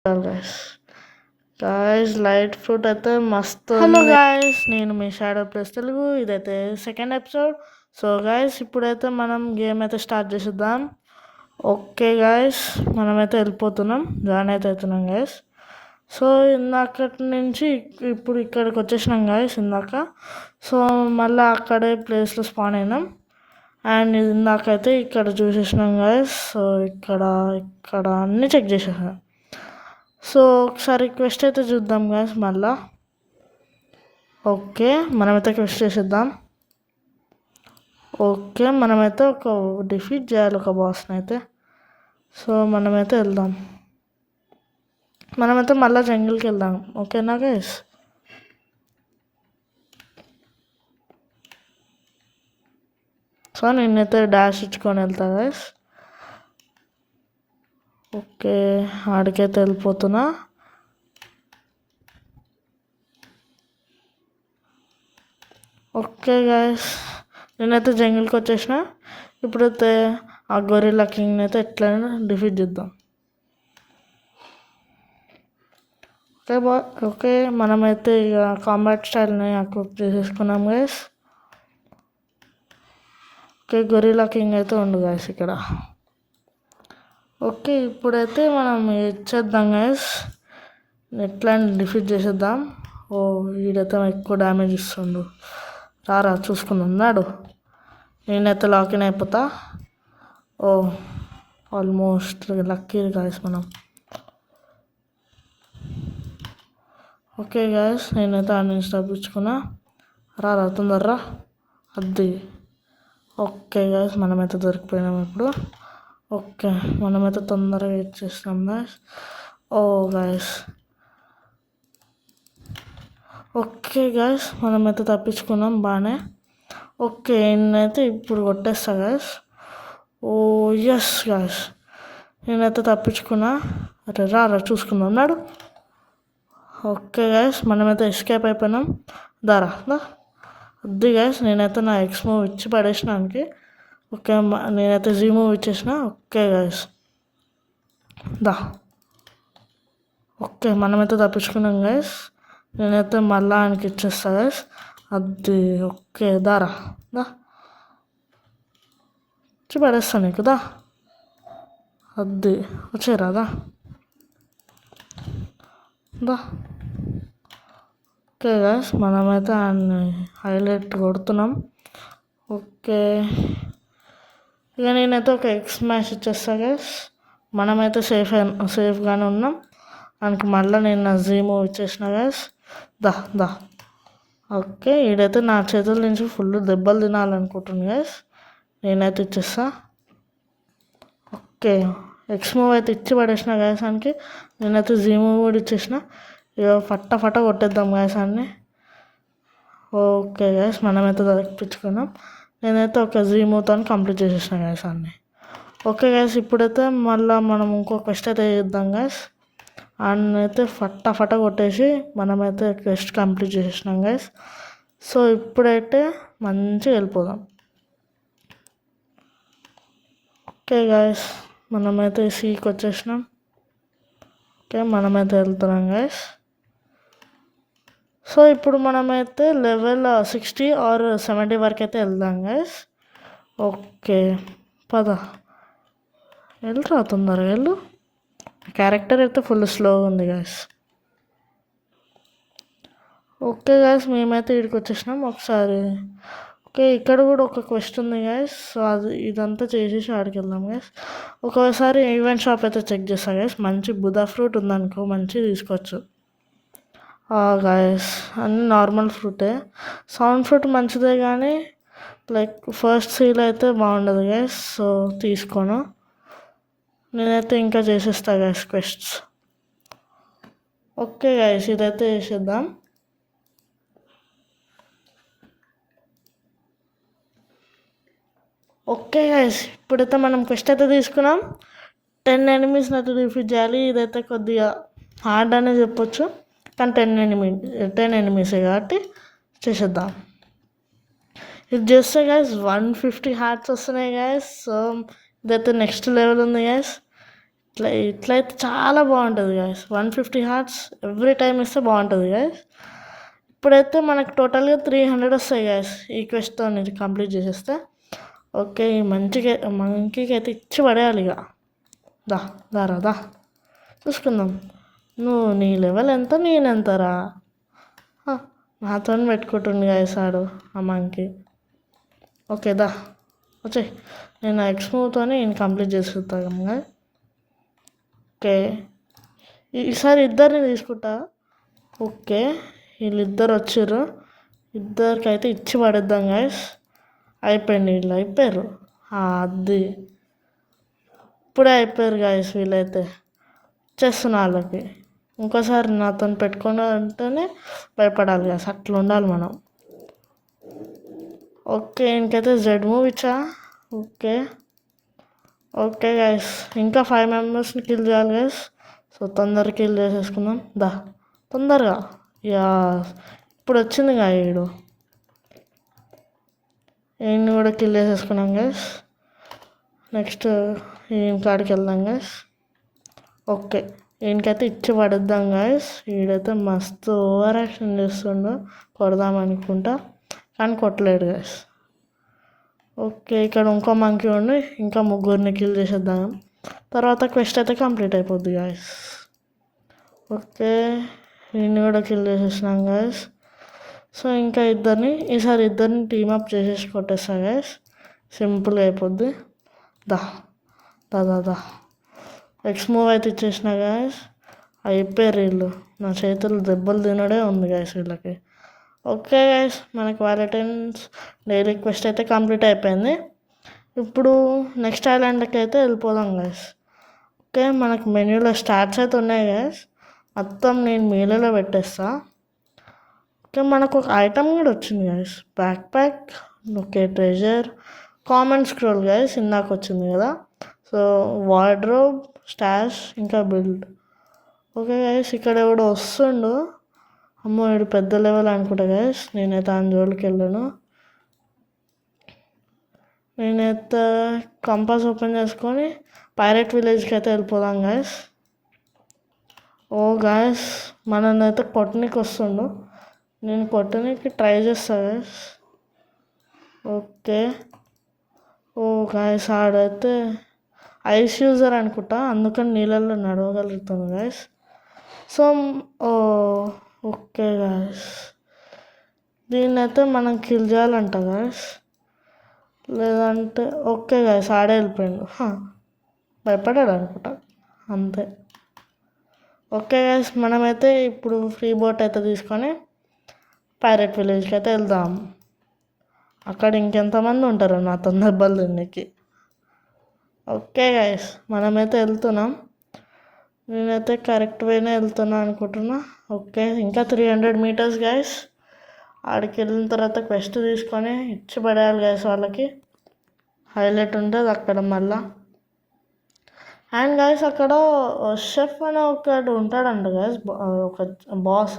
Guys guys light fruit అయితే మస్తు. Hello guys, నేను మీ షాడో ప్లస్ తెలుగు. ఇదైతే సెకండ్ ఎపిసోడ్. సో గాయస్, ఇప్పుడైతే మనం గేమ్ అయితే స్టార్ట్ చేసేద్దాం. ఓకే గాయస్, మనమైతే వెళ్ళిపోతున్నాం, జాయిన్ అయితే అవుతున్నాం గాయస్. సో ఇందాకటి నుంచి ఇప్పుడు ఇక్కడికి వచ్చేసినాం గాయస్ ఇందాక. సో మళ్ళీ అక్కడే ప్లేస్లో స్పాన్ అయినాం. అండ్ ఇందాకైతే ఇక్కడ చూసేసినాం గాయస్. సో ఇక్కడ అన్నీ చెక్ చేసేసాం. సో ఒకసారి క్వెస్ట్ అయితే చూద్దాం గాయస్ మళ్ళా. ఓకే, మనమైతే క్వెస్ట్ చేసేద్దాం. ఓకే, మనమైతే ఒక డిఫీట్ చేయాలి ఒక బాస్ని అయితే. సో మనమైతే వెళ్దాం, మనమైతే మళ్ళీ జంగిల్కి వెళ్దాం. ఓకేనా గైస్? సో నేనైతే డాష్ ఇచ్చుకొని వెళ్తా గైస్. ఓకే, ఆడికైతే వెళ్ళిపోతున్నా. ఓకే గైస్, నేనైతే జంగిల్కి వచ్చేసిన. ఇప్పుడైతే ఆ గొరిల్లా కింగ్ని అయితే ఎట్లయినా డిఫీట్ చేద్దాం. ఓకే, మనమైతే ఇక కాంబాట్ స్టైల్ని అక్విప్ చేసేసుకున్నాం గైస్. ఓకే, గొరిల్లా కింగ్ అయితే ఉండు గైస్ ఇక్కడ. ఓకే, ఇప్పుడైతే మనం ఇచ్చేద్దాం గైస్, ఎట్లా డిఫీట్ చేసేద్దాం. ఓ వీడైతే ఎక్కువ డ్యామేజ్ ఇస్తుండు. రారా చూసుకుందాం నాడు. నేనైతే లాకిన్ అయిపోతా. ఓ ఆల్మోస్ట్ లక్కీ గాయస్ మనం. ఓకే గాయస్, నేనైతే ఆ నుంచి తప్పించుకున్నా. రారా తొందర్రా అది. ఓకే గాయస్, మనమైతే దొరికిపోయినాం ఇప్పుడు. ఓకే, మనమైతే తొందరగా ఇచ్చేస్తాం గాయస్. ఓ గాయస్, ఓకే గాయస్, మనమైతే తప్పించుకున్నాం బాగానే. ఓకే, నేనైతే ఇప్పుడు కొట్టేస్తా గాయస్. ఓ ఎస్ గాయస్, నేనైతే తప్పించుకున్నా. అరే రారా చూసుకుందాం నాడు. ఓకే గాయస్, మనమైతే ఎస్కేప్ అయిపోయినాం. దారా వద్దు గాయస్, నేనైతే నా ఎక్స్ మూవ్ ఇచ్చి పడేసినానికి. ఓకే, నేనైతే జీ మూవ్ ఇచ్చేసిన. ఓకే గాయస్ దా. ఓకే, మనమైతే తప్పించుకున్నాం గాయస్. నేనైతే మళ్ళా ఆయనకి ఇచ్చేస్తా గాయస్. అది ఓకే దారా దా, ఇచ్చి పడేస్తాను నీకు దా. అది వచ్చేరాదా దా. ఓకే గాయస్, మనమైతే ఆయన్ని హైలైట్ కొడుతున్నాం. ఓకే, ఇక నేనైతే ఒక ఎక్స్ మ్యాష్ ఇచ్చేస్తా గాయస్. మనమైతే సేఫ్గానే ఉన్నాం. ఆయనకి మళ్ళీ నేను నా జీ మూవ్ ఇచ్చేసిన గాయస్. దా దా. ఓకే, ఈడైతే నా చేతుల నుంచి ఫుల్ దెబ్బలు తినాలనుకుంటుంది గాయస్. నేనైతే ఇచ్చేస్తా. ఓకే, ఎక్స్ మూవ్ అయితే ఇచ్చి పడేసిన గాయస్ ఆయనకి. నేనైతే జీ మూవ్ కూడా ఇచ్చేసిన. ఇక ఫట్ట కొట్టేద్దాం గాయస్ అన్ని. ఓకే గాయస్, మనమైతే తెప్పించుకున్నాం. నేనైతే ఒక జీ మూవ్తో కంప్లీట్ చేసేసిన గాయస్ అన్ని. ఓకే గాయస్, ఇప్పుడైతే మళ్ళీ మనం ఇంకో క్వెస్ట్ అయితే చేద్దాం గాయస్. అయితే ఫట్ట కొట్టేసి మనమైతే క్వెస్ట్ కంప్లీట్ చేసేసినాం గాయస్. సో ఇప్పుడైతే మంచిగా వెళ్ళిపోదాం. ఓకే గాయస్, మనమైతే సీకి వచ్చేసినాం. ఓకే, మనమైతే వెళ్తున్నాం గాయస్. సో ఇప్పుడు మనమైతే లెవెల్ 60 ఆర్ 70 వరకు అయితే వెళ్దాం గాయస్. ఓకే పద, వెళ్ళరా తొందరగా వెళ్ళు. క్యారెక్టర్ అయితే ఫుల్ స్లోగా ఉంది గాయస్. ఓకే గాయస్, మేమైతే ఇక్కడికి వచ్చేసినాం ఒకసారి. ఓకే, ఇక్కడ కూడా ఒక క్వెస్ట్ ఉంది గాయస్. సో ఇదంతా చేసేసి ఆడికి వెళ్దాం గాయస్. ఒకసారి ఈవెంట్ షాప్ అయితే చెక్ చేస్తా గాయస్. మంచి బుధా ఫ్రూట్ ఉందనుకో మంచి తీసుకోవచ్చు గాయస్. అన్నీ నార్మల్ ఫ్రూటే. సౌండ్ ఫ్రూట్ మంచిదే కానీ లైక్ ఫస్ట్ సీల్ అయితే బాగుండదు గాయస్. సో తీసుకోను, నేనైతే ఇంకా చేసేస్తా గాయస్ క్వెస్ట్స్. ఓకే గాయస్, ఇదైతే చేసేద్దాం. ఓకే గాయస్, ఇప్పుడైతే మనం క్వెస్ట్ అయితే తీసుకున్నాం. 10 ఎనిమీస్ని అయితే డిఫీట్ చేయాలి. ఇదైతే కొద్దిగా హార్డ్ అనే చెప్పొచ్చు, కానీ 10 ఎనిమీసే కాబట్టి చేసేద్దాం. ఇది చేస్తే గాయస్ 150 హార్ట్స్ వస్తున్నాయి గాయస్. సో ఇదైతే నెక్స్ట్ లెవెల్ ఉంది గాయస్. ఇట్లయితే చాలా బాగుంటుంది గాయస్. 150 హార్ట్స్ ఎవ్రీ టైం ఇస్తే బాగుంటుంది గాయస్. ఇప్పుడైతే మనకు టోటల్గా 300 వస్తాయి గాయస్ ఈ క్వెస్ట్తో ఇది కంప్లీట్ చేసేస్తే. ఓకే, ఈ మంకీకి అయితే ఇచ్చి పడేయాలి ఇక. దా చూసుకుందాం. నీ లెవెల్ ఎంత, నేనెంతరా? నాతో పెట్టుకుంటుండు గాయస్ ఆడు ఆ మంకీ. ఓకే వచ్చే, నేను ఎక్స్మూవ్తోనే నేను కంప్లీట్ చేసుకుంటాను కదా. ఓకే, ఈసారి ఇద్దరిని తీసుకుంటా. ఓకే, వీళ్ళిద్దరు వచ్చారు. ఇద్దరికైతే ఇచ్చి పడేద్దాం గాయస్. అయిపోయింది, వీళ్ళు అయిపోయారు. అది ఇప్పుడే అయిపోయారు గాయస్. వీళ్ళైతే చేస్తున్నా వాళ్ళకి. ఇంకోసారి నాతో పెట్టుకుని అంటేనే భయపడాలి గాయస్. అట్లా ఉండాలి మనం. ఓకే, ఇంకైతే జెడ్ మూవ్ ఇచ్చా. ఓకే గాయస్, ఇంకా 5 మెంబర్స్ని కిల్ చేయాలి గాయస్. సో తొందరగా కిల్ చేసేసుకుందాం. తొందరగా. యా, ఇప్పుడు వచ్చింది గా వీడు. ఈయన్ని కూడా కిల్ చేసేసుకున్నాం గైస్. నెక్స్ట్ ఈయన కాడికి వెళ్దాం గైస్. ఓకే, ఈయనకైతే ఇచ్చి పడుద్దాం గైస్. వీడైతే మస్తు ఓవర్ యాక్షన్ చేస్తుండో, కొడదామనుకుంటా కానీ కొట్టలేడు గైస్. ఓకే, ఇక్కడ ఇంకో మంకీ ఉండి ఇంకా 3 కిల్ చేసేద్దాం. తర్వాత క్వెస్ట్ అయితే కంప్లీట్ అయిపోద్ది గైస్. ఓకే, ఈయన్ని కూడా కిల్ చేసేసినాం గైస్. సో ఇంకా ఈసారి ఇద్దరిని టీమప్ చేసేసి కొట్టేస్తా గైస్. సింపుల్గా అయిపోద్ది. దా ఎక్స్ మూవ్ అయితే ఇచ్చేసిన గైస్. అయిపోయారు వీళ్ళు. నా చేతులు దెబ్బలు తినడే ఉంది గైస్ వీళ్ళకి. ఓకే గైస్, మనకి వాలెటైన్స్ డైలీ క్వెస్ట్ అయితే కంప్లీట్ అయిపోయింది. ఇప్పుడు నెక్స్ట్ ఐలాండ్కి అయితే వెళ్ళిపోదాం గైస్. ఓకే, మనకు మెన్యూలో స్టార్ట్స్ అయితే ఉన్నాయి గైస్. మొత్తం నేను మీలలో పెట్టేస్తా. ఓకే, మనకు ఒక ఐటమ్ కూడా వచ్చింది guys. Back pack. Okay, treasure, common scroll guys ఇందాక వచ్చింది కదా. సో వార్డ్రోబ్, స్టాష్, ఇంకా బిల్డ్. ఓకే గైస్, ఇక్కడ ఎవడో వస్తుండు. అమ్మో, వీడు పెద్ద లెవెల్ అనుకుంటా గైస్. నేనైతే ఆయన జోలికి వెళ్ళాను. నేనైతే కంపాస్ ఓపెన్ చేసుకొని పైరెట్ విలేజ్కి అయితే వెళ్ళిపోదాం గైస్. ఓ గైస్, మనల్ని అయితే కొట్టనీకి వస్తుండు. నేను కొట్టనీకి ట్రై చేస్తా గైస్. ఓకే, ఓ గైస్, ఆడైతే ఐస్ యూజర్ అనుకుంటా, అందుకని నీళ్ళల్లో నడవగలుగుతాను గైస్. సో ఓకే గైస్, దీన్నైతే మనం కిల్ చేయాలంట గైస్. లేదంటే ఓకే గైస్, ఆడే వెళ్ళిపోయాడు. భయపడాడు అనుకుంటా, అంతే. ఓకే గైస్, మనమైతే ఇప్పుడు ఫ్రీ బోట్ అయితే తీసుకొని పైరెట్ విలేజ్కి అయితే వెళ్దాం. అక్కడ ఇంకెంతమంది ఉంటారు నాతో దెబ్బలు తిన్నకి. ఓకే గైస్, మనమైతే వెళ్తున్నాం. నేనైతే కరెక్ట్ వేనే వెళ్తున్నా అనుకుంటున్నా. ఓకే, ఇంకా 300 మీటర్స్ గైస్. ఆడికి వెళ్ళిన తర్వాత క్వెస్ట్ తీసుకొని ఇచ్చి పడేయాలి గైస్ వాళ్ళకి. హైలైట్ ఉంటుంది అక్కడ మళ్ళా. అండ్ గైస్, అక్కడ షెఫ్ అనే ఒకడు ఉంటాడంట గైస్, ఒక బాస్.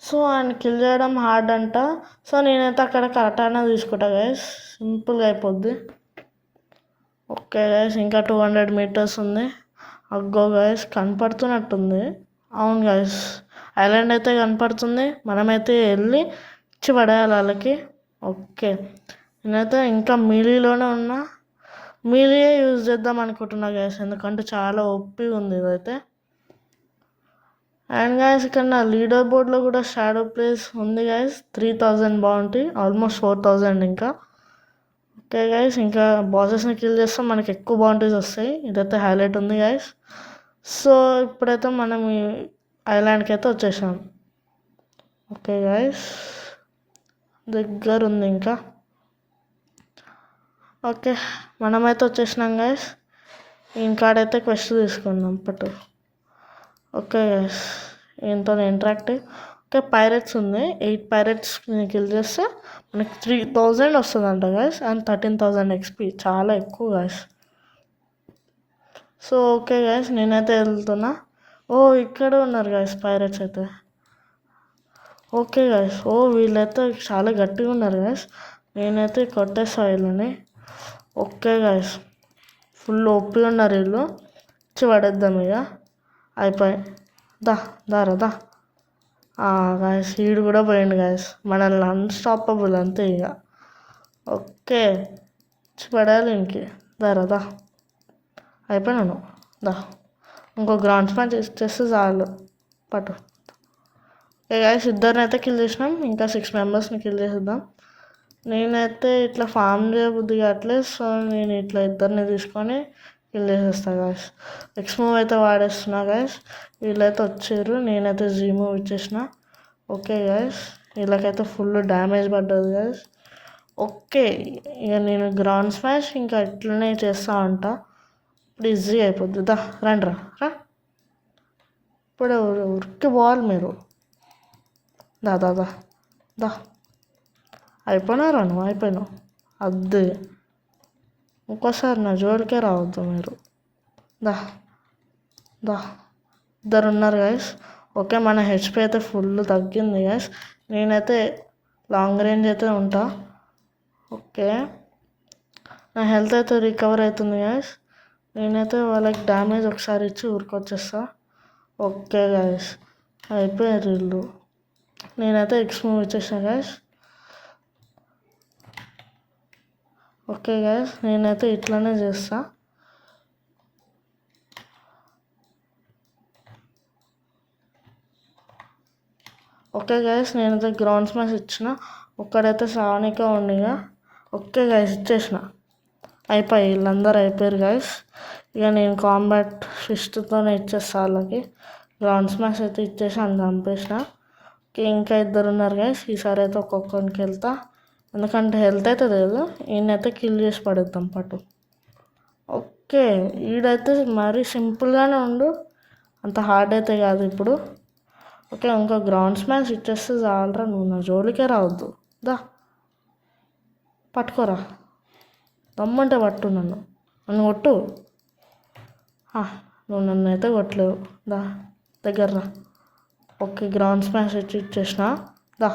సో ఆయన కిల్ చేయడం హార్డ్ అంట. సో నేనైతే అక్కడ కటానా తీసుకుంటా గైస్, సింపుల్గా అయిపోద్ది. ఓకే గైస్, ఇంకా 200 మీటర్స్ ఉంది. అగ్గో గైస్, కనపడుతున్నట్టుంది. అవును గైస్, ఐలాండ్ అయితే కనపడుతుంది. మనమైతే వెళ్ళి ఇచ్చి పడేయాలి వాళ్ళకి. ఓకే, నేనైతే ఇంకా మీలీలోనే ఉన్నా. మీలియే యూజ్ చేద్దాం అనుకుంటున్నా గైస్, ఎందుకంటే చాలా ఓపీ ఉంది ఇదైతే. అండ్ గైస్, ఇక్కడ నా లీడర్ బోర్డ్లో కూడా షాడో ప్లేస్ ఉంది గైస్. 3000 బాగుంటాయి, ఆల్మోస్ట్ 4000 ఇంకా. ఓకే గైస్, ఇంకా బాసెస్ని కిల్ చేస్తాం, మనకి ఎక్కువ బాంటీస్ వస్తాయి. ఇదైతే హైలైట్ ఉంది గైస్. సో ఇప్పుడైతే మనం ఈ ఐలాండ్కి అయితే వచ్చేసాం. ఓకే గైస్, దగ్గర ఉంది ఇంకా. ఓకే, మనమైతే వచ్చేసినాం గైస్. ఇంకాడైతే క్వెస్ట్ తీసుకుందాం పట్టు. ఓకే గైస్, ఏంతో ఇంటరాక్టివ్. ఓకే, పైరెట్స్ ఉంది. 8 పైరెట్స్ కిల్ చేస్తే మనకి 3000 వస్తుందంట గైస్. అండ్ 13000 ఎక్స్పీ, చాలా ఎక్కువ గైస్. సో ఓకే గైస్, నేనైతే వెళ్తున్నా. ఓ ఇక్కడ ఉన్నారు గైస్ పైరెట్స్ అయితే. ఓకే గైస్, వీళ్ళైతే చాలా గట్టిగా ఉన్నారు గైస్. నేనైతే కొట్టేస్తా వీళ్ళని. ఓకే గైస్, ఫుల్ ఓపీ ఉన్నారు వీళ్ళు. ఇచ్చి పడేద్దాం ఇక. అయిపోయి దా దారా దా. గాయస్ ఈడు కూడా పోయిండు గాయస్, మనల్ని అన్స్టాపబుల్ అంతే ఇక. ఓకే ఇచ్చి పడాలి ఇంకే. దారా దా. అయిపోయినాను దా. ఇంకో గ్రౌండ్ స్మాష్ చేస్తే చాలు పట్టు. గాయస్ ఇద్దరిని అయితే కిల్ చేసినాం, ఇంకా 6 మెంబర్స్ని కిల్ చేసేద్దాం. నేనైతే ఇట్లా ఫామ్ చేయబుద్ది కావట్లేదు, సో నేను ఇట్లా ఇద్దరిని తీసుకొని కిల్ చేసేస్తాను గాయస్. ఎక్స్ మూవ్ అయితే వాడేస్తున్నా గాయస్. వీళ్ళైతే వచ్చారు, నేనైతే జీ మూవ్ ఇచ్చేసిన. ఓకే గాయస్, వీళ్ళకైతే ఫుల్ డ్యామేజ్ పడ్డది గాయస్. ఓకే ఇక నేను గ్రౌండ్ స్మాష్ ఇంకా ఇట్లనే చేస్తూ ఉంటా. ఇప్పుడు ఈజీ అయిపోద్ది. దా రండి రా. ఇప్పుడు ఉరికి పోవాలి మీరు. దా దా దా దా. అయిపోయినారా నువ్వు? అయిపోయినావు. అద్దు ఇంకోసారి నా జోలికే రావద్దు మీరు. దా దా. ఇద్దరు ఉన్నారు గైస్. ఓకే మన హెచ్పి అయితే ఫుల్ తగ్గింది గైస్. నేనైతే లాంగ్ రేంజ్ అయితే ఉంటా. ఓకే నా హెల్త్ అయితే రికవర్ అవుతుంది గైస్. నేనైతే వాళ్ళకి డ్యామేజ్ ఒకసారి ఇచ్చి ఊరికొచ్చేస్తా. ఓకే గైస్ అయిపోయారు వీళ్ళు. నేనైతే ఎక్స్ మూవ్ ఇచ్చేసాను గైస్. ఓకే గైస్ నేనైతే ఇట్లానే చేస్తా. ఓకే గైస్ నేనైతే గ్రౌండ్ స్మాష్ ఇచ్చిన. ఒక్కడైతే సావనికే ఉండిగా. ఓకే గైస్ ఇచ్చేసిన. అయిపోయి వీళ్ళందరూ అయిపోయారు గైస్. ఇక నేను కాంబాట్ ఫిస్ట్తోనే ఇచ్చేస్తా వాళ్ళకి. గ్రౌండ్ స్మాష్ అయితే ఇచ్చేసి అని చంపేసిన. ఇంకా ఇద్దరు ఉన్నారు గైస్. ఈసారి అయితే ఒక్కొక్కరికి వెళ్తా, ఎందుకంటే హెల్త్ అయితే లేదు. ఈయనైతే కిల్ చేసి పడేద్దాం పట్టు. ఓకే ఈడైతే మరీ సింపుల్గానే ఉండు, అంత హార్డ్ అయితే కాదు ఇప్పుడు. ఓకే ఇంకో గ్రౌండ్ స్మాష్ ఇచ్చేస్తే చాలరా, నువ్వు నా జోలికే రావద్దు. దా పట్టుకోరా, దమ్మంటే పట్టు, నన్ను కొట్టు. నువ్వు నన్ను అయితే కొట్టలేవు. దా దగ్గర రా. ఓకే గ్రౌండ్ స్మాష్ ఇచ్చేసిన. దా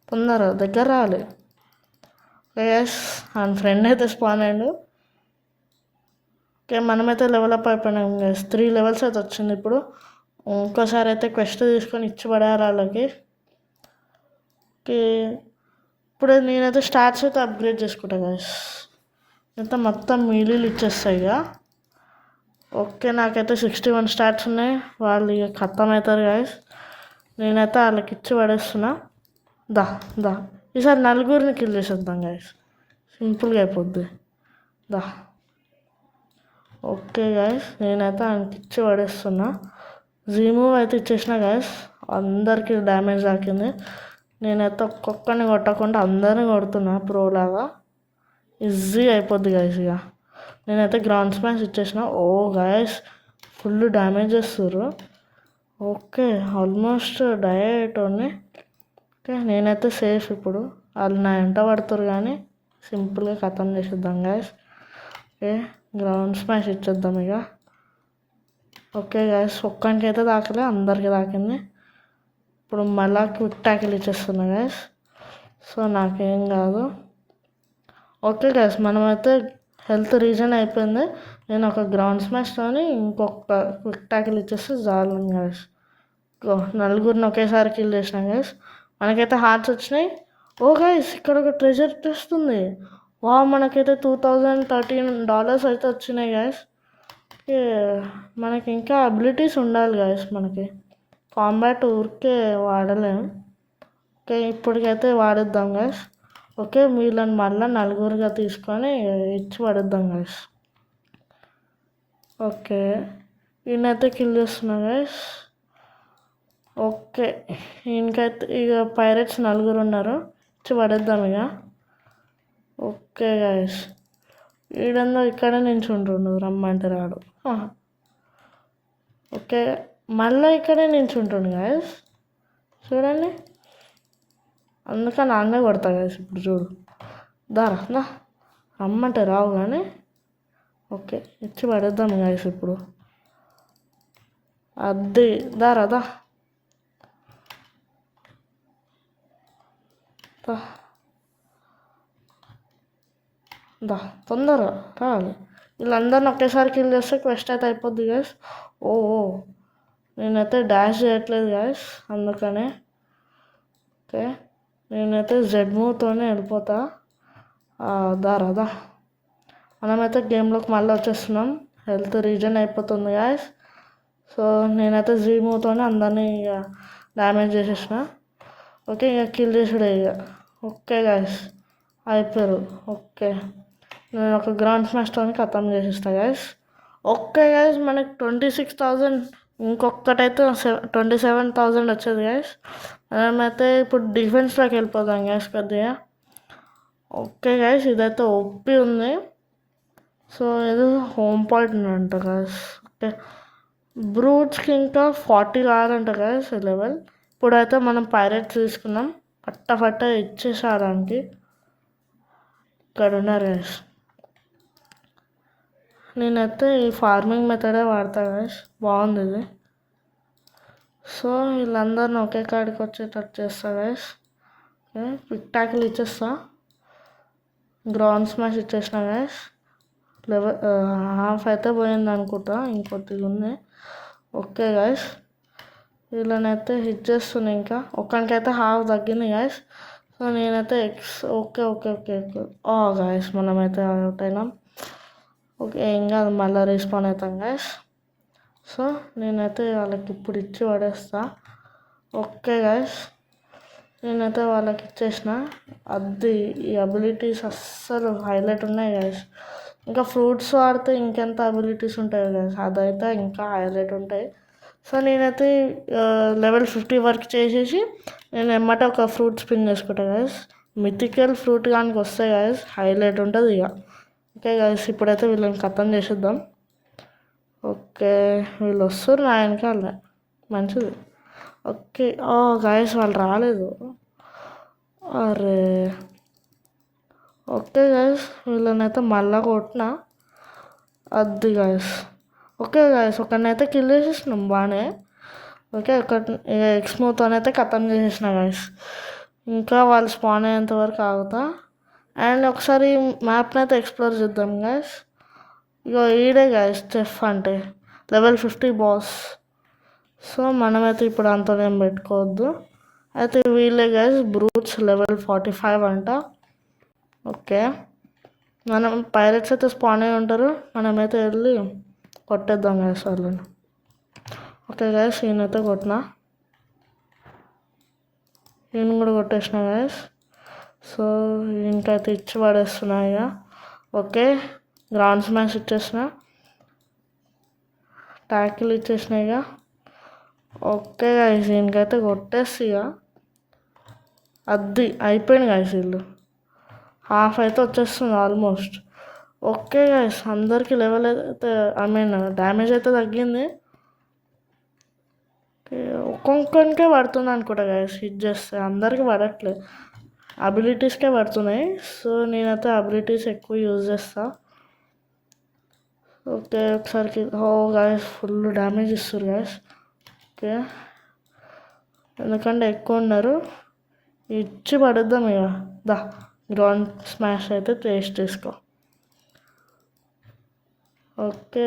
తొందర దగ్గర రావాలి. ఎస్ ఆయన ఫ్రెండ్ అయితే స్పాన్ అయ్యాడు. ఓకే మనమైతే లెవెల్ అప్ అయిపోయినాం గైస్. 3 లెవెల్స్ అయితే వచ్చింది ఇప్పుడు. ఇంకోసారి అయితే క్వెస్ట్ తీసుకొని ఇచ్చి పడేయాలి వాళ్ళకి. ఓకే ఇప్పుడు నేనైతే స్టార్ట్స్ అయితే అప్గ్రేడ్ చేసుకుంటా గైస్. అయితే మొత్తం మీలీలు ఇచ్చేస్తాయి ఇక. ఓకే నాకైతే 61 స్టార్ట్స్ ఉన్నాయి. వాళ్ళు ఇక ఖతం అవుతారు గైస్. నేనైతే వాళ్ళకి ఇచ్చి పడేస్తున్నా. దా దా ఈసారి నలుగురిని కిల్ చేసేద్దాం గైస్, సింపుల్గా అయిపోద్ది. దా ఓకే గైస్ నేనైతే ఆయనకి ఇచ్చి పడేస్తున్నా. జీ మూవ్ అయితే ఇచ్చేసిన గైస్. అందరికీ డ్యామేజ్ తాకింది. నేనైతే ఒక్కొక్కరిని కొట్టకుండా అందరిని కొడుతున్నా ప్రోలాగా. ఈజీ అయిపోద్ది గైస్ ఇక. నేనైతే గ్రౌండ్ స్మాష్ ఇచ్చేసిన. ఓ గైస్ ఫుల్ డ్యామేజ్ చేస్తారు. ఓకే ఆల్మోస్ట్ డైరెక్ట్ని. ఓకే నేనైతే సేఫ్ ఇప్పుడు. వాళ్ళు నా వెంట పడుతురు కానీ సింపుల్గా ఖతం చేసేద్దాం గైస్. ఓకే గ్రౌండ్ స్మాష్ ఇచ్చేద్దాం ఇక. ఓకే గైస్ ఒక్కరికి అయితే తాకలే, అందరికీ తాకింది. ఇప్పుడు మళ్ళా క్విక్ ట్యాకిల్ ఇచ్చేస్తున్నా గైస్, సో నాకేం కాదు. ఓకే గైస్ మనమైతే హెల్త్ రీజన్ అయిపోయింది. నేను ఒక గ్రౌండ్ స్మాష్తోని ఇంకొక క్విక్ ట్యాకిల్ ఇచ్చేస్తే చాలు గైస్. నలుగురిని ఒకేసారి కిల్ చేసిన గైస్. మనకైతే హార్ట్స్ వచ్చినాయి. ఓ గైస్ ఇక్కడ ఒక ట్రెజర్ టెస్ట్ ఉంది. మనకైతే $2013 అయితే వచ్చినాయి గైస్. మనకి ఇంకా అబిలిటీస్ ఉండాలి గైస్. మనకి కాంబాట్ ఊరికే వాడలేము. ఓకే ఇప్పటికైతే వాడేద్దాం గైస్. ఓకే వీళ్ళని మళ్ళీ నలుగురుగా తీసుకొని ఇచ్చి పడేద్దాం గైస్. ఓకే ఈయనైతే కిల్ చేస్తున్నా గైస్. ఓకే ఈయనకైతే ఇక పైరేట్స్ నలుగురు ఉన్నారు, ఇచ్చి పడేద్దాం ఇక. ఓకే గైస్ ఈడందో ఇక్కడే నించుంటుండు, రమ్మంటే రాడు. ఓకే మళ్ళీ ఇక్కడే నించుంటుండు గైస్, చూడండి. అందుకని నాన్నే కొడతా గైస్. ఇప్పుడు చూడు, దారా దా రమ్మంటే రావు కానీ. ఓకే ఇచ్చి పడేద్దాం గైస్ ఇప్పుడు. అది దారా దా దా తొందర రావాలి. వీళ్ళందరిని ఒకేసారి కిల్ చేస్తే క్వెస్ట్ అయితే అయిపోద్ది గైస్. ఓ నేనైతే డాష్ చేయట్లేదు గైస్, అందుకనే. ఓకే నేనైతే జెడ్ మూవ్తోనే వెళ్ళిపోతా. రాదా మనమైతే గేమ్లోకి మళ్ళీ వచ్చేస్తున్నాం. హెల్త్ రీజన్ అయిపోతుంది గాయస్. సో నేనైతే జీ మూవ్తోనే అందరినీ ఇక డ్యామేజ్ చేసేసిన. ఓకే ఇక కిల్ చేసుడే ఇక. ఓకే గాయస్ అయిపోయారు. ఓకే నేను ఒక గ్రౌండ్ స్మాష్తో ఖతం చేసేస్తా గాయస్. ఓకే గాయస్ మనకి 26,000, ఇంకొకటైతే 27,000 వచ్చేది గాయస్. మనమైతే ఇప్పుడు డిఫెన్స్లోకి వెళ్ళిపోతాం గాయస్ కొద్దిగా. ఓకే గాయస్ ఇదైతే ఒప్పి ఉంది. సో ఇది హోమ్ పాయింట్ అంట గాయస్. ఓకే బ్రూట్స్కి ఇంకా 40 కావాలంట గాయస్ లెవెల్. ఇప్పుడైతే మనం పైరేట్స్ తీసుకున్నాం, పట్ట ఇచ్చేసాడానికి. ఇక్కడ ఉన్నారు గాయస్. నేనైతే ఈ ఫార్మింగ్ మెథడే వాడతా గాయస్, బాగుంది ఇది. సో వీళ్ళందరిని ఒకే కాడికి వచ్చేటట్టు చేస్తా గాయస్. ఓకే పిక్ టాకిల్ ఇచ్చేస్తా, గ్రౌండ్ స్మాష్ ఇచ్చేసిన గాయస్. లెవెల్ హాఫ్ అయితే పోయింది అనుకుంటా, ఇంకొద్దిగా ఉంది. ఓకే గాయస్ వీళ్ళనైతే హిట్ చేస్తున్నా, ఇంకా ఒక్కనికైతే హాఫ్ తగ్గింది గాయస్. సో నేనైతే ఓకే గాయస్ మనమైతే అవుట్ అయినాం. ఓకే ఏం కాదు, మళ్ళీ రెస్పాన్ అవుతాం గాయస్. సో నేనైతే వాళ్ళకి ఇప్పుడు ఇచ్చి పడేస్తా. ఓకే గాయస్ నేనైతే వాళ్ళకి ఇచ్చేసిన. అది ఈ అబిలిటీస్ అస్సలు హైలైట్ ఉన్నాయి గాయస్. ఇంకా ఫ్రూట్స్ వాడితే ఇంకెంత అబిలిటీస్ ఉంటాయి గాయస్, అదైతే ఇంకా హైలైట్ ఉంటాయి. సో నేనైతే లెవెల్ 50 వరకు చేసేసి నేను ఎమ్మటే ఒక ఫ్రూట్ స్పిన్ చేసుకుంటా గాయస్. మిథికల్ ఫ్రూట్ కానీ వస్తాయి గాయస్, హైలైట్ ఉంటుంది ఇక. ఓకే గాయస్ ఇప్పుడైతే వీళ్ళని ఖతం చేసేద్దాం. ఓకే వీళ్ళు వస్తారు నా వెనకాల, మంచిది. ఓకే గాయస్ వాళ్ళు రాలేదు. అరే ఓకే గాయస్ వీళ్ళనైతే మళ్ళా కొట్టిన. అది గాయస్ ఓకే గాయస్ ఒకరినైతే కిల్ చేసేసినాం బాగానే. ఓకే ఎక్స్మోతోనైతే ఖతం చేసేసిన గాయస్. ఇంకా వాళ్ళు స్పాన్ అయ్యేంత వరకు ఆగుతా. అండ్ ఒకసారి మ్యాప్ని అయితే ఎక్స్ప్లోర్ చేద్దాం గాయస్. ఇక ఈడే గాయస్ చెఫ్ అంటే లెవెల్ 50 బాస్. సో మనమైతే ఇప్పుడు అంతనేం పెట్టుకోవద్దు. అయితే వీళ్ళే గాయస్ బ్రూట్స్ లెవెల్ 45 అంట. ఓకే మనం పైరెట్స్ అయితే స్పాన్ అయి ఉంటారు, మనమైతే వెళ్ళి కొట్టేద్దాం గాయస్ వాళ్ళని. ఓకే గాయస్ ఈయనైతే కొట్టినా, ఈయన కూడా కొట్టేసిన గాయస్. సో ఈయనకైతే ఇచ్చి పడేస్తున్నా ఇక. ఓకే గ్రౌండ్ స్మాష్ ఇచ్చేసిన, ట్యాకిల్ ఇచ్చేసిన ఇక. ఓకే గాయస్ ఈయనకైతే కొట్టేసి ఇక అది అయిపోయింది గాయస్. వీళ్ళు హాఫ్ అయితే వచ్చేస్తుంది ఆల్మోస్ట్. ఓకే గాయస్ అందరికీ లెవెల్ అయితే డ్యామేజ్ అయితే తగ్గింది. ఒక్కొక్కరికే పడుతుంది అనుకుంటా గాయస్ హిట్ చేస్తే, అందరికీ పడట్లేదు, అబిలిటీస్కే పడుతున్నాయి. సో నేనైతే అబిలిటీస్ ఎక్కువ యూజ్ చేస్తా. ఓకే ఒకసారికి గాయస్ ఫుల్ డ్యామేజ్ ఇస్తారు గాయస్. ఓకే ఎందుకంటే ఎక్కువ ఉన్నారు, ఇచ్చి పడేద్దాం ఇక. గ్రౌండ్ స్మాష్ అయితే టేస్ట్ తీసుకో. ఓకే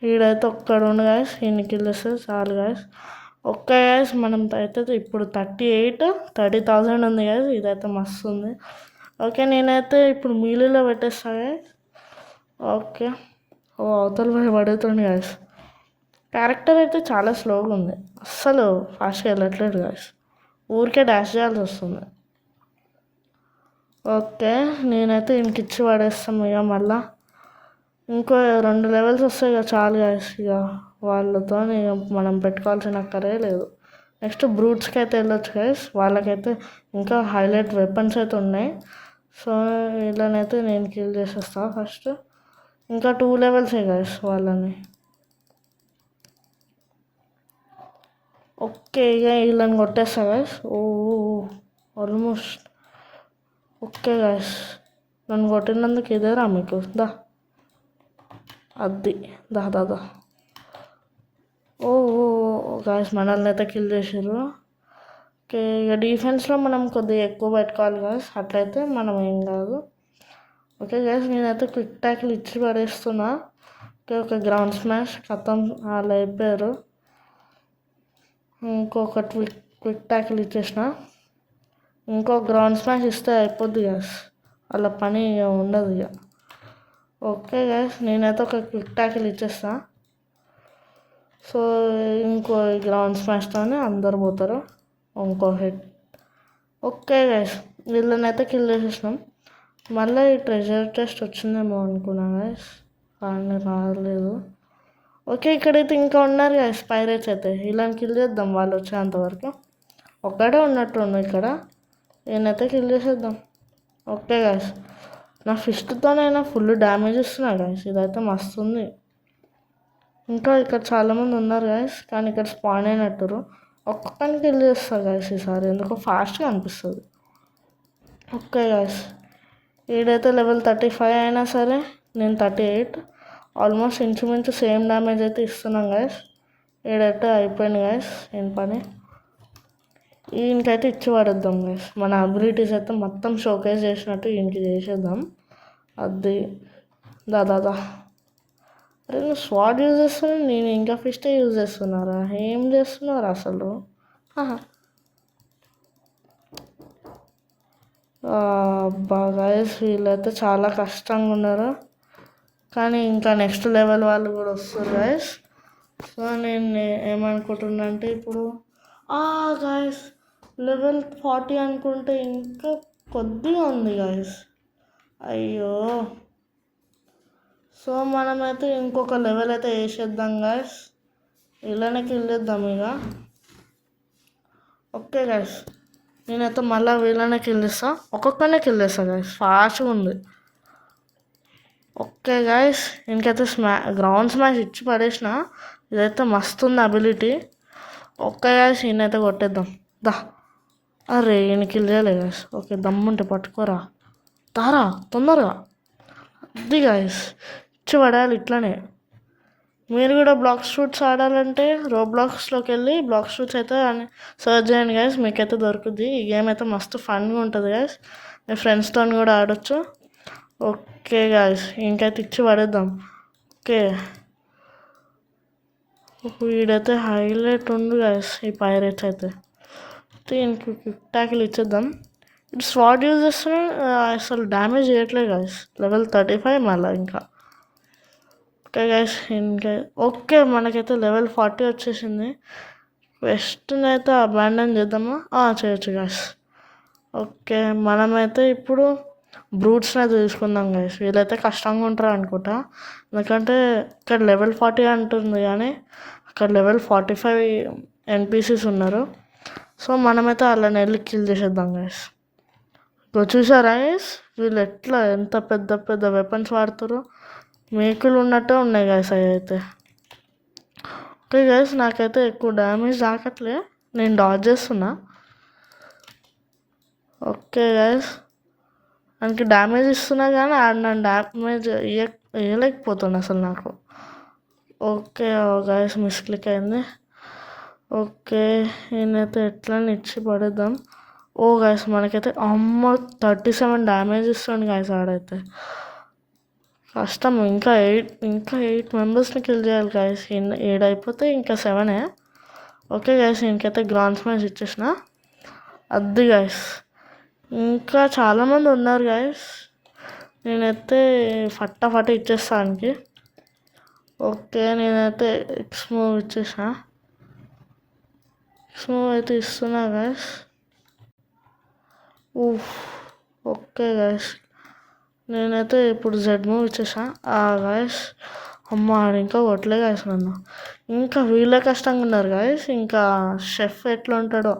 ఈడైతే ఒక్కడు ఉండు గాయస్, ఈయన కిల్ చేస్తే చాలు గాయస్. ఓకే గాయస్ మనం అయితే ఇప్పుడు 30,000 ఉంది గాయస్, ఇదైతే మస్తు ఉంది. ఓకే నేనైతే ఇప్పుడు మీలీలో పెట్టేస్తా గాయస్. ఓకే అవతల పోయి పడుతుంది గాయస్. క్యారెక్టర్ అయితే చాలా స్లోగా ఉంది, అస్సలు ఫాస్ట్గా వెళ్ళట్లేదు గాయస్, ఊరికే డాష్ చేయాల్సి వస్తుంది. ఓకే నేనైతే ఈయనకి ఇచ్చి పడేస్తాం ఇక. మళ్ళా ఇంకో 2 లెవెల్స్ వస్తాయి ఇక చాలు గాయస్. ఇక వాళ్ళతో ఇక మనం పెట్టుకోవాల్సిన అక్కరే లేదు. నెక్స్ట్ బ్రూట్స్కి అయితే వెళ్ళొచ్చు గాయస్, వాళ్ళకైతే ఇంకా హైలైట్ వెపన్స్ అయితే ఉన్నాయి. సో వీళ్ళనైతే నేను కిల్ చేసేస్తా ఫస్ట్. ఇంకా 2 లెవెల్సే గాయస్ వాళ్ళని. ఓకే ఇక వీళ్ళని కొట్టేస్తా గాయస్. ఆల్మోస్ట్. ఓకే గాయస్ నన్ను కొట్టినందుకు ఇదేరా మీకు, అది దా గాయస్ మనల్ని అయితే కిల్ చేసారు. ఓకే ఇక డిఫెన్స్లో మనం కొద్దిగా ఎక్కువ పెట్టుకోవాలి గాయస్, అట్లయితే మనం ఏం కాదు. ఓకే గైస్, నేనైతే క్విక్ ట్యాక్లు ఇచ్చి పడేస్తున్నా. ఓకే, ఒక గ్రౌండ్ స్మాష్ ఖతం, వాళ్ళు అయిపోయారు. ఇంకొక క్విక్ ట్యాక్లు ఇచ్చేసిన. ఇంకో గ్రౌండ్ స్మాష్ ఇస్తే అయిపోద్ది గైస్, వాళ్ళ పని ఇక ఉండదు ఇక. ఓకే గైస్, నేనైతే ఒక క్విక్ ట్యాకిల్ ఇచ్చేస్తా. సో ఇంకో గ్రౌండ్ స్మాష్తోనే అందరు పోతారు. ఇంకో హెడ్. ఓకే గైస్, వీళ్ళనైతే కిల్ చేసేసినాం. మళ్ళీ ఈ ట్రెజర్ టెస్ట్ వచ్చిందేమో అనుకున్నా గైస్, కానీ రాలేదు. ఓకే, ఇక్కడైతే ఇంకా ఉన్నారు గైస్ పైరేట్స్ అయితే. వీళ్ళని కిల్ చేద్దాం వాళ్ళు వచ్చేంతవరకు. ఒక్కడే ఉన్నట్టు ఇక్కడ, ఈయనైతే కిల్ చేసేద్దాం. ఓకే గైస్, నా ఫిస్ట్తోనైనా ఫుల్ డ్యామేజ్ ఇస్తున్నా గైస్, ఇదైతే మస్తు ఉంది. ఇంకా ఇక్కడ చాలామంది ఉన్నారు గైస్, కానీ ఇక్కడ స్పాన్ అయినట్టురు. ఒక్కొక్కరికి కిల్ చేస్తారు గైస్ ఈసారి, ఎందుకో ఫాస్ట్గా అనిపిస్తుంది. ఓకే గైస్, ఈడైతే లెవెల్ 35 అయినా సరే నేను 38, ఆల్మోస్ట్ ఇంచుమించు సేమ్ డ్యామేజ్ అయితే ఇస్తున్నాం గైస్. ఈడైతే అయిపోయింది గైస్ ఏం పని. ఈయనకైతే ఇచ్చి పడేద్దాం గైస్, మన అబిలిటీస్ అయితే మొత్తం షోకేస్ చేసినట్టు ఈయనకి చేసేద్దాం. అది దాదా. అరే నువ్వు స్వాడ్ యూజ్ చేస్తున్నా, నేను ఇంకా ఫిస్టే యూజ్ చేస్తున్నారా? ఏం చేస్తున్నారు అసలు? అబ్బా గైస్, వీళ్ళైతే చాలా కష్టంగా ఉన్నారు. కానీ ఇంకా నెక్స్ట్ లెవెల్ వాళ్ళు కూడా వస్తారు గైస్. సో నేను ఏమనుకుంటున్నా అంటే ఇప్పుడు గైస్ లెవెల్ 40 అనుకుంటే ఇంకా కొద్దిగా ఉంది గైస్. అయ్యో, సో మనమైతే ఇంకొక లెవెల్ అయితే వేసేద్దాం గైస్, ఇలానే కిల్ చేద్దాం ఇక. ఓకే గైస్, నేనైతే మళ్ళీ వీళ్ళనే కిల్ చేస్తా, ఒక్కొక్కనే కిల్ చేస్తా గైస్, ఫాస్ట్గా ఉంది. ఓకే గైస్, ఇంకైతే గ్రౌండ్ స్మాష్ ఇచ్చి పడేసిన. ఇదైతే మస్తు ఉంది అబిలిటీ. ఓకే గైస్, ఈయనైతే కొట్టేద్దాం దా. అరే ఈయన కిల్ చేయలే గైస్. ఓకే, దమ్ముంటే పట్టుకోరా తారా తొందరగా. అది గైస్, ఇచ్చి పడాలి ఇట్లానే. మీరు కూడా బ్లాక్ షూట్స్ ఆడాలంటే రోబ్లాక్స్లోకి వెళ్ళి బ్లాక్ షూట్స్ అయితే సర్చ్ చేయండి గైస్, మీకైతే దొరుకుద్ది. ఈ గేమ్ అయితే మస్తు ఫన్గా ఉంటుంది గైస్, మీ ఫ్రెండ్స్తో కూడా ఆడొచ్చు. ఓకే గైస్, ఇంకైతే ఇచ్చి పడేద్దాం. ఓకే, వీడైతే హైలైట్ ఉంది గైస్ ఈ పైరేట్స్ అయితే. ఇంక క్విక్ ట్యాకిల్ ఇచ్చేద్దాం. ఇటు స్వాడ్ యూజ్ చేస్తున్నా అసలు డ్యామేజ్ చేయట్లేదు గైస్. లెవెల్ 35 మళ్ళీ ఇంకా. ఓకే గైస్, ఇంకా ఓకే మనకైతే లెవెల్ 40 వచ్చేసింది. వెస్ట్ని అయితే అబాండన్ చేద్దామా? చేయొచ్చు గైస్. ఓకే, మనమైతే ఇప్పుడు బ్రూట్స్ని అయితే తీసుకుందాం గైస్. వీళ్ళైతే కష్టంగా ఉంటారు అనుకుంటా, ఎందుకంటే ఇక్కడ లెవెల్ 40 అంటుంది కానీ అక్కడ లెవెల్ 45 ఎన్పీసీస్ ఉన్నారు. సో మనమైతే వాళ్ళని వెళ్ళి కిల్ చేసేద్దాం గైస్. చూసారా గైస్, వీళ్ళు ఎట్లా ఎంత పెద్ద పెద్ద వెపన్స్ వాడుతారో, మేకులు ఉన్నట్టే ఉన్నాయి గైస్ అవి అయితే. ఓకే గైస్, నాకైతే ఎక్కువ డ్యామేజ్ తాకట్లే, నేను డాజ్ చేస్తున్నా. ఓకే గైస్, మనకి డ్యామేజ్ ఇస్తున్నా కానీ నన్ను డ్యామేజ్ వేయలేకపోతున్నా అసలు నాకు. ఓకే గైస్, మిస్క్లిక్ అయింది. ఓకే, నేనైతే ఎట్లా ఇచ్చి పడేద్దాం. గైస్, మనకైతే 37 డ్యామేజ్ ఇస్తుంది గైస్. ఆడైతే కష్టం, ఇంకా 8 మెంబర్స్ని కిల్ చేయాలి గైస్. 7 అయిపోతే ఇంకా 7. ఓకే గైస్, ఇంకైతే గ్రౌండ్ స్మాష్ ఇచ్చేసిన. అది గైస్, ఇంకా చాలామంది ఉన్నారు గైస్, నేనైతే ఫటాఫట ఇచ్చేస్తానికి. ఓకే, నేనైతే ఎక్స్ మూవ్ ఇచ్చేసిన. ఎక్స్ మూవ్ అయితే ఇస్తున్నా గైస్. ఓకే గైస్, నేనైతే ఇప్పుడు జెడ్ మూవ్ ఇచ్చేసా. గైస్ అమ్మ ఇంకా కొట్టలే గైస్ నన్ను. ఇంకా వీళ్ళే కష్టంగా ఉన్నారు గైస్, ఇంకా షెఫ్ ఎట్లా ఉంటాడో.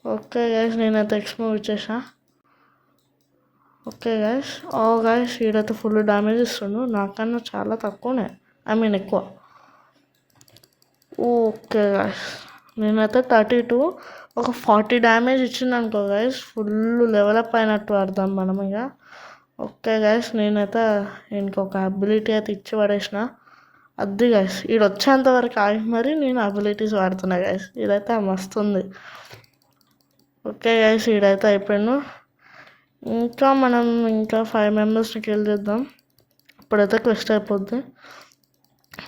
ఓకే గైస్, నేనైతే ఎక్స్ మూవ్ ఇచ్చేసా. ఓకే గైస్, గైస్ వీడైతే ఫుల్ డ్యామేజ్ ఇస్తుండు, నాకన్నా చాలా తక్కువనే, ఎక్కువ. ఓకే గైస్, నేనైతే 32, ఒక 40 డ్యామేజ్ ఇచ్చింది అనుకో గైస్, ఫుల్ లెవెలప్ అయినట్టు అర్థం మనం ఇక. ఓకే గైస్, నేనైతే ఇంకొక అబిలిటీ అయితే ఇచ్చి పడేసిన. అది గైస్, వీడు వచ్చేంత వరకు ఆగి మరి నేను అబిలిటీస్ వాడుతున్నా గైస్, ఇదైతే మస్తు ఉంది. ఓకే గైస్, వీడైతే అయిపోయాను. ఇంకా మనం ఇంకా 5 మెంబర్స్ని కిల్ చేద్దాం. ఇప్పుడైతే క్వెస్ట్ అయిపోద్ది,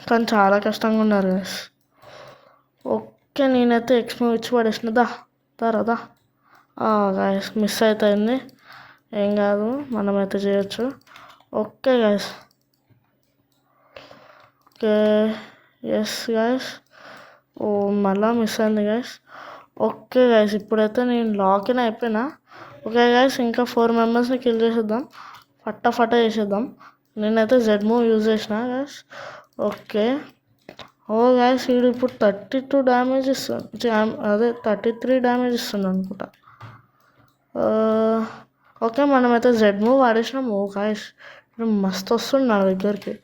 కానీ చాలా కష్టంగా ఉన్నారు గైస్. ఓకే, నేనైతే ఎక్స్మో ఇచ్చి పడేసిన. దా గాయస్ మిస్ అవుతుంది, ఏం కాదు, మనమైతే చేయొచ్చు. Okay guys, okay yes guys. ఓ మళ్ళా మిస్ అయింది గాయస్. ఓకే గాయస్, ఇప్పుడైతే నేను లాగిన్ అయిపోయినా. ఓకే గాయస్, ఇంకా 4 మెంబర్స్ని కిల్ చేసేద్దాం, ఫట్టా చేసేద్దాం. నేనైతే జెడ్ మూవ్ యూజ్ చేసిన గాయస్. ఓకే, ఓ గాయస్ వీడు ఇప్పుడు 32 డ్యామేజ్ ఇస్తుంది, అదే 33 డ్యామేజ్ ఇస్తుంది అనుకుంటా. ఓకే, మనమైతే జెడ్ మూవ్ వాడేసినాము. గాయస్ మస్తు వస్తుంది నా దగ్గరికి.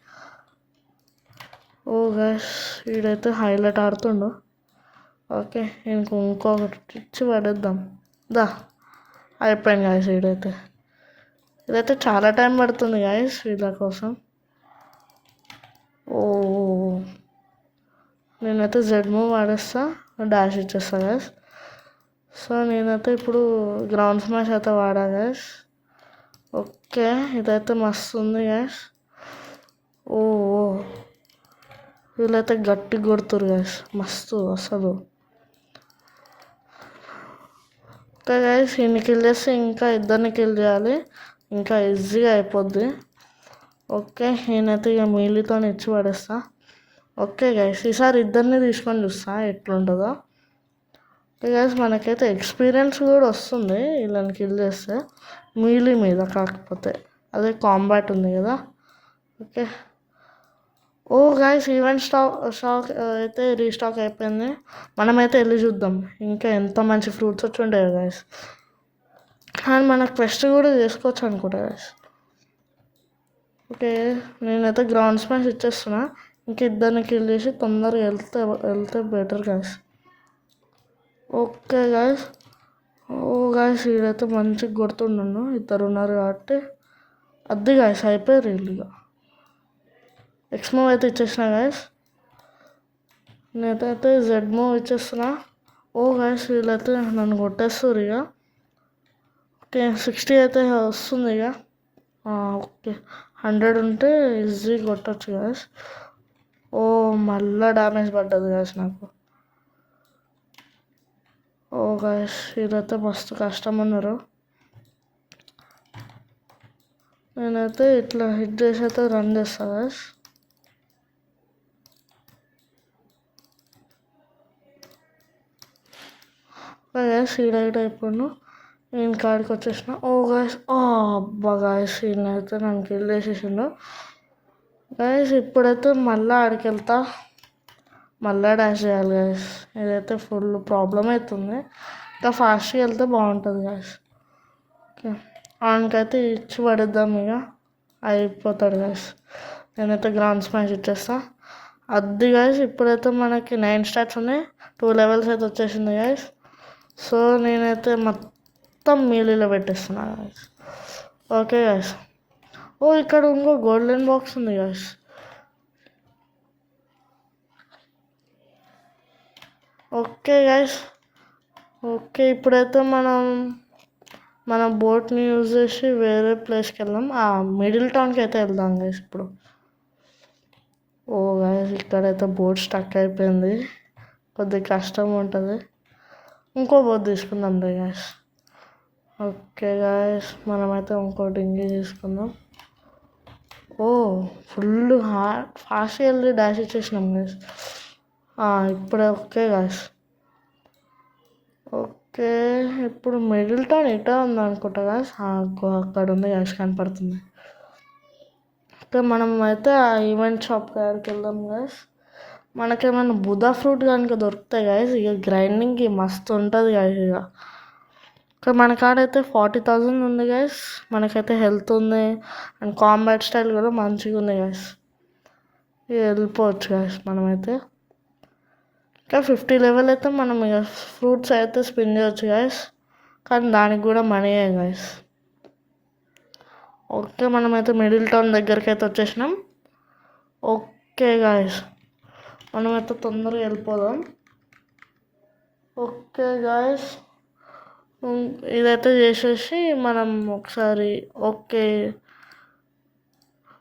ఓ గాయస్ వీడైతే హైలైట్ ఆడుతుండు. ఓకే, ఇంకొకటి ఇచ్చి పడేద్దాం. అయిపోయింది గాయస్. ఇదైతే చాలా టైం పడుతుంది గాయస్ వీళ్ళ కోసం. ఓ నేనైతే జెడ్ మూవ్ వాడేస్తా, డాష్ ఇచ్చేస్తా గాయస్. సో నేనైతే ఇప్పుడు గ్రౌండ్ స్మాష్ అయితే వాడా గాయస్. ఓకే, ఇదైతే మస్తు ఉంది గాయస్. ఓ వీళ్ళైతే గట్టి కొడుతురు గాయస్, మస్తు అసలు. ఓకే గాయస్, ఇన్ని కిల్ చేస్తే ఇంకా 2 కిల్ చేయాలి, ఇంకా ఈజీగా అయిపోద్ది. ఓకే, నేనైతే ఇక మీలితో ఇచ్చి పడేస్తా. ఓకే గైస్, ఈసారి 2 తీసుకొని చూస్తా ఎట్లుంటుందో. ఓకే గైస్, మనకైతే ఎక్స్పీరియన్స్ కూడా వస్తుంది వీళ్ళని కిల్ చేస్తే, మీలీ మీద. కాకపోతే అదే కాంబాట్ ఉంది కదా. ఓకే, ఓ గైస్ ఈవెంట్ స్టాక్ అయితే రీస్టాక్ అయిపోయింది. మనమైతే వెళ్ళి చూద్దాం ఇంకా ఎంత మంచి ఫ్రూట్స్ వచ్చి ఉంటాయో గైస్. అండ్ మన క్వెస్ట్ కూడా చేసుకోవచ్చు అనుకుంటా గైస్. ఓకే, నేనైతే గ్రౌండ్ స్మాష్ ఇచ్చేస్తున్నా, ఇంక 2 కిల్ చేసి తొందరగా వెళ్తే బెటర్ గాయస్. ఓకే గాయస్, ఓ గాయస్ వీడైతే మంచిగా కొడుతుండను, 2 ఉన్నారు కాబట్టి. అది గాయస్ అయిపోయారు వీళ్ళుగా. ఎక్స్ మూవ్ అయితే ఇచ్చేసిన గాయస్, నేనైతే జెడ్ మూవ్ ఇచ్చేస్తున్నా. ఓ గాయస్ వీళ్ళైతే నన్ను కొట్టేస్తారు ఇక. ఓకే, 60 అయితే వస్తుంది ఇక. ఓకే, 100 ఉంటే ఈజీ కొట్టచ్చు గాయస్. ఓ మళ్ళా డ్యామేజ్ పడ్డది గాయస్ నాకు. ఓ గాయస్ వీళ్ళైతే మస్తు కష్టం ఉన్నారు. నేనైతే ఇట్లా హిట్ చేసి అయితే రన్ చేస్తా గాయస్. గాయస్ ఈడైట్ అయిపోయాను, నేను కాడికి వచ్చేసిన. ఓ గాయస్, అబ్బా గాయస్ ఈయనైతే నన్ను కిల్ చేసేసిండు గాయస్. ఇప్పుడైతే మళ్ళీ ఆడికి వెళ్తా, మళ్ళీ డాష్ చేయాలి గాయస్. ఇదైతే ఫుల్ ప్రాబ్లం అవుతుంది, ఇంకా ఫాస్ట్గా వెళ్తే బాగుంటుంది గాయస్. ఓకే, ఆయనకైతే ఇచ్చి పడేద్దాం ఇక, అయిపోతాడు గాయస్. నేనైతే గ్రౌండ్ స్మాష్ ఇచ్చేస్తా. అది గాయస్ ఇప్పుడైతే మనకి 9 స్టార్ట్స్ ఉన్నాయి, 2 లెవెల్స్ అయితే వచ్చేసింది గాయస్. సో నేనైతే మొత్తం మీలీలో పెట్టేస్తున్నా గాయస్. ఓకే గాయస్, ఓ ఇక్కడ ఇంకో గోల్డెన్ బాక్స్ ఉంది గాయస్. ఓకే గాయస్, ఓకే ఇప్పుడైతే మన బోట్ని యూజ్ చేసి వేరే ప్లేస్కి వెళ్దాం, మిడిల్ టౌన్కి అయితే వెళ్దాం గాయస్ ఇప్పుడు. ఓ గాయస్ ఇక్కడైతే బోట్ స్టక్ అయిపోయింది, కొద్దిగా కష్టం ఉంటుంది. ఇంకో బోట్ తీసుకుందాం రే గాయస్. ఓకే గాయస్, మనమైతే ఇంకో డింగి తీసుకుందాం. ఓ ఫుల్ ఫాస్ట్గా వెళ్ళి డాష్ ఇచ్చేసినాం గాయస్. ఇప్పుడే ఓకే గాయస్. ఓకే, ఇప్పుడు మిడిల్ టౌన్ ఇటా ఉంది అనుకుంటా గాయస్. అక్కడ ఉంది గాయస్, కనపడుతుంది. ఓకే, మనం అయితే ఆ ఈవెంట్ షాప్ దగ్గరికి వెళ్దాం గాయస్. మనకేమైనా బుధా ఫ్రూట్ కనుక దొరుకుతాయి గాయస్, ఇక గ్రైండింగ్కి మస్తు ఉంటుంది గాయస్. ఇక మన కాడైతే 40,000 ఉంది గాయస్. మనకైతే హెల్త్ ఉంది అండ్ కాంబాట్ స్టైల్ కూడా మంచిగా ఉంది గాయస్. ఇక వెళ్ళిపోవచ్చు గాయస్ మనమైతే. ఇంకా 50 లెవెల్ అయితే మనం ఇక ఫ్రూట్స్ అయితే స్పిన్ చేయవచ్చు గాయస్, కానీ దానికి కూడా మనీ గాయస్. ఓకే, మనమైతే మిడిల్ టౌన్ దగ్గరికి అయితే వచ్చేసినాం. ఓకే గాయస్, మనమైతే తొందరగా వెళ్ళిపోదాం. ఓకే గాయస్, ఇదైతే చేసేసి మనం ఒకసారి ఓకే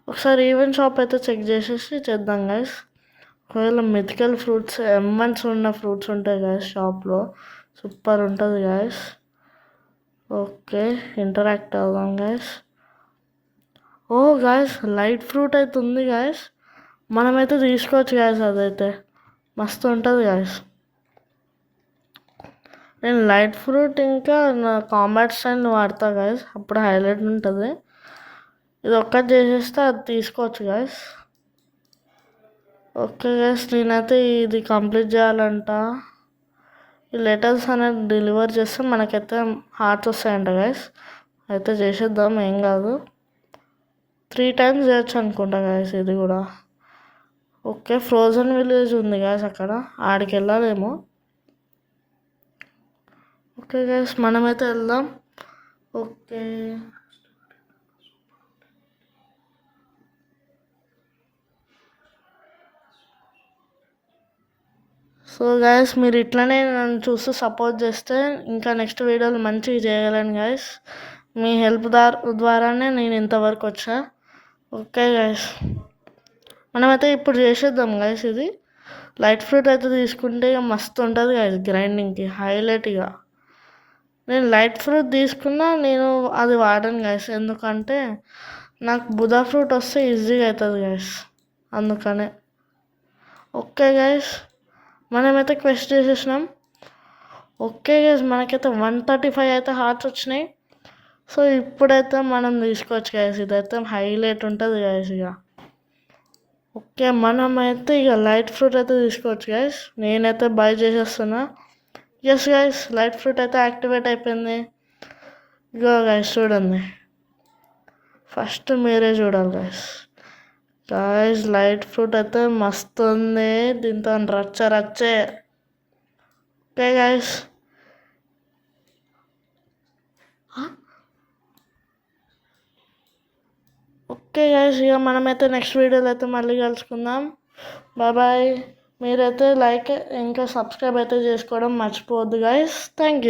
ఒకసారి ఈవెంట్ షాప్ అయితే చెక్ చేసేసి చేద్దాం గైస్. ఒకవేళ మిథికల్ ఫ్రూట్స్ ఎంఎన్స్ ఉన్న ఫ్రూట్స్ ఉంటాయి గైస్ షాప్లో, సూపర్ ఉంటుంది గైస్. ఓకే ఇంటరాక్ట్ అవుదాం గైస్. ఓ గాయస్ లైట్ ఫ్రూట్ అయితే ఉంది గాయస్, మనమైతే తీసుకోవచ్చు గాయస్. అదైతే మస్తు ఉంటుంది గాయస్. నేను లైట్ ఫ్రూట్ ఇంకా నా కాంబాట్ స్టైల్ వాడతా గాయస్, అప్పుడు హైలైట్ ఉంటుంది. ఇది ఒక్కటి చేసేస్తే అది తీసుకోవచ్చు గాయస్. ఓకే గాయస్ నేనైతే ఇది కంప్లీట్ చేయాలంట. ఈ లెటర్స్ అనేది డెలివర్ చేస్తే మనకైతే హార్ట్స్ వస్తాయంట గాయస్. అయితే చేసేద్దాం, ఏం కాదు. 3 times చేయొచ్చు అనుకుంటా గాయస్ ఇది కూడా. ఓకే ఫ్రోజన్ విలేజ్ ఉంది గాయస్, అక్కడ ఆడికి వెళ్ళాలేమో. ఓకే గాయస్ మనమైతే వెళ్దాం. ఓకే సో గాయస్ మీరు ఇట్లనే నన్ను చూస్తూ సపోర్ట్ చేస్తే ఇంకా నెక్స్ట్ వీడియోలు మంచిగా చేయగలను గాయస్. మీ హెల్ప్ ద్వారానే నేను ఇంతవరకు వచ్చా. ఓకే గాయస్ మనమైతే ఇప్పుడు చేసేద్దాం గాయస్. ఇది లైట్ ఫ్రూట్ అయితే తీసుకుంటే ఇక మస్తు ఉంటుంది గాయస్ గ్రైండింగ్కి హైలైట్. ఇక నేను లైట్ ఫ్రూట్ తీసుకున్నా నేను అది వాడను గాయస్, ఎందుకంటే నాకు బుధా ఫ్రూట్ వస్తే ఈజీగా అవుతుంది గాయస్, అందుకనే. ఓకే గాయస్ మనమైతే క్వెస్ట్ చేసేసినాం. ఓకే గైస్ మనకైతే 135 అయితే హార్ట్స్ వచ్చినాయి. సో ఇప్పుడైతే మనం తీసుకోవచ్చు గైస్, ఇదైతే హైలైట్ ఉంటుంది గైస్ ఇక. ఓకే మనమైతే ఇక లైట్ ఫ్రూట్ అయితే తీసుకోవచ్చు గైస్. నేనైతే బై చేసేస్తున్నా. ఎస్ గైస్ లైట్ ఫ్రూట్ అయితే యాక్టివేట్ అయిపోయింది. ఇగో గైస్ చూడండి, ఫస్ట్ మీరే చూడాలి గైస్. గాయస్ లైట్ ఫ్రూట్ అయితే మస్తు ఉంది, దీంతో రచ్చే. ఓకే గాయస్ ఓకే గాయస్ ఇక మనమైతే నెక్స్ట్ వీడియోలో అయితే మళ్ళీ కలుసుకుందాం. బాయ్. మీరైతే లైక్ ఇంకా సబ్స్క్రైబ్ అయితే చేసుకోవడం మర్చిపోవద్దు గాయస్. Thank you.